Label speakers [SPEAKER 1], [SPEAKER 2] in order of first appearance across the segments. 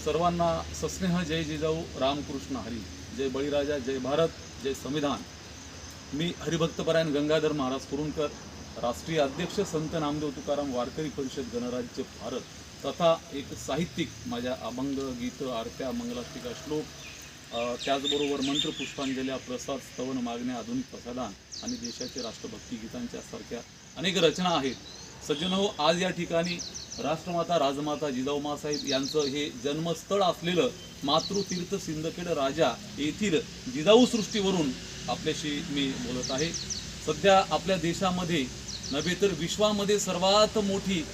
[SPEAKER 1] सर्वांना सस्नेह जय जिजाऊ रामकृष्ण हरी, जय बळीराजा, जय भारत, जय संविधान। मी हरिभक्तपरायण गंगाधर महाराज कुरुंकर, राष्ट्रीय अध्यक्ष संत नामदेव तुकाराम वारकरी परिषद गणराज्य भारत तथा एक साहित्यिक। माझ्या अभंग, गीत, आरत्या, मंगलाष्टिका, श्लोक, त्याचबरोबर मंत्र, पुष्पांजल्या, प्रसाद, स्तवन, मागण्या, आधुनिक प्रसाधन आणि देशाचे राष्ट्रभक्ती गीतांच्या सारख्या अनेक रचना आहेत। सज्जनो, आज या ठिकाणी राष्ट्रमाता राजमाता जिजाऊ साहेब यांचं हे जन्मस्थळ असलेलं मातृतीर्थ सिंदखेड राजा येथील जिजाऊ सृष्टीवरून आपल्याशी मी बोलत आहे। सध्या आपल्या देशामध्ये नव्हे तर विश्वामध्ये सर्वात मोठी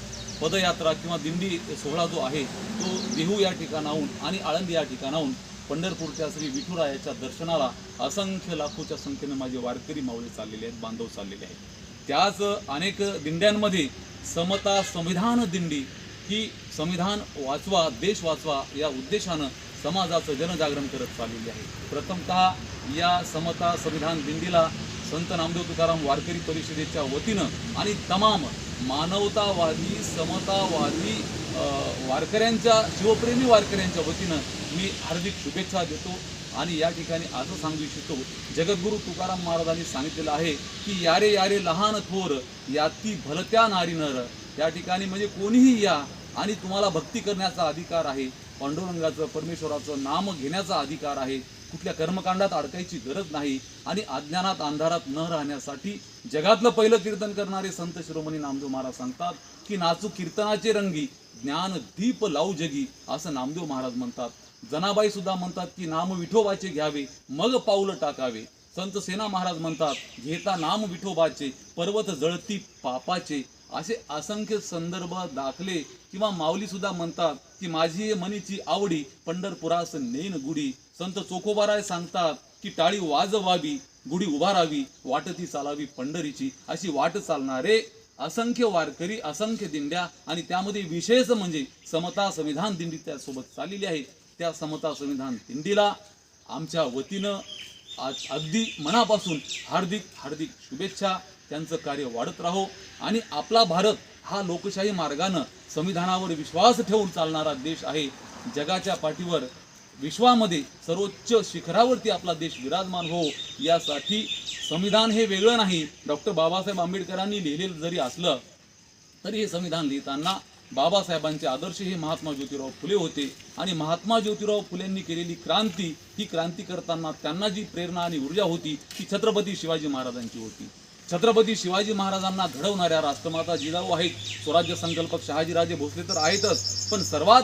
[SPEAKER 1] पदयात्रा किंवा दिंडी सोहळा जो आहे तो देहू या ठिकाणाहून आणि आळंदी या ठिकाणाहून पंढरपूरच्या श्री विठुरायाच्या दर्शनाला असंख्य लाखोच्या संख्येने माझे वारकरी माऊली चाललेले आहेत, बांधव चाललेले आहेत। त्याच अनेक दिंड्यांमध्ये समता संविधान दिंडी ही संविधान वाचवा, देश वाचवा या उद्देशानं समाजाचं जनजागरण करत चाललेली आहे। प्रथमतः या समता संविधान दिंडीला संत नामदेव तुकाराम वारकरी परिषदेच्या वतीनं आणि तमाम मानवतावादी समतावादी वारकऱ्यांच्या, शिवप्रेमी वारकऱ्यांच्या वतीनं मी हार्दिक शुभेच्छा देतो। आणि या ठिकाणी असं सांगू इच्छितो, जगद्गुरू तुकाराम महाराजांनी सांगितलेलं आहे की यारे यारे लहान थोर याती भलत्या नारी नर। या ठिकाणी म्हणजे कोणीही या आणि तुम्हाला भक्ती करण्याचा अधिकार आहे, पांडुरंगाचं, परमेश्वराचं नाम घेण्याचा अधिकार आहे, कुठल्या कर्मकांडात अडकायची गरज नाही। आणि अज्ञानात अंधारात न राहण्यासाठी जगातलं पहिलं कीर्तन करणारे संत शिरोमणी नामदेव महाराज सांगतात की नाचू कीर्तनाचे रंगी, ज्ञान दीप लावू जगी, असं नामदेव महाराज म्हणतात। जनाबाई सुद्धा म्हणतात की नाम विठोबाचे घ्यावे मग पाऊल टाकावे। संत सेना महाराज म्हणतात घेता नाम विठोबाचे पर्वत जळती पापाचे। असे असंख्य संदर्भ दाखले किंवा माऊली सुद्धा म्हणतात की माझी मनीची आवडी पंढरपुरास नेन गुढी। संत चोखोबाराय सांगतात की टाळी वाजवावी गुढी उभारावी वाटती चालावी पंढरीची। अशी वाट चालणारे असंख्य वारकरी, असंख्य दिंड्या आणि त्यामध्ये विशेष म्हणजे समता संविधान दिंडी त्यासोबत चाललेली आहे। त्या समता संविधान दिंडीला आमच्या वतीनं अगदी मनापासून हार्दिक हार्दिक शुभेच्छा। त्यांचं कार्य वाढत राहो आणि आपला भारत हा लोकशाही मार्गानं संविधानावर विश्वास ठेवून चालणारा देश आहे। जगाच्या पाठीवर विश्वामध्ये सर्वोच्च शिखरावरती आपला देश विराजमान हो यासाठी संविधान हे वेगळं नाही, डॉक्टर बाबासाहेब आंबेडकरांनी लिहिलेलं जरी असलं तरी हे संविधान लिहिताना बाबासाहेबांचे आदर्श हे महात्मा ज्योतिराव फुले होते। आणि महात्मा ज्योतिराव फुलेंनी केलेली क्रांती, ही क्रांती करताना त्यांना जी प्रेरणा आणि ऊर्जा होती ती छत्रपती शिवाजी महाराजांची होती। छत्रपती शिवाजी महाराजांना घडवणाऱ्या राष्ट्रमाता जिजाऊ आहेत, स्वराज्य संकल्पक शहाजीराजे भोसले तर आहेतच, पण सर्वात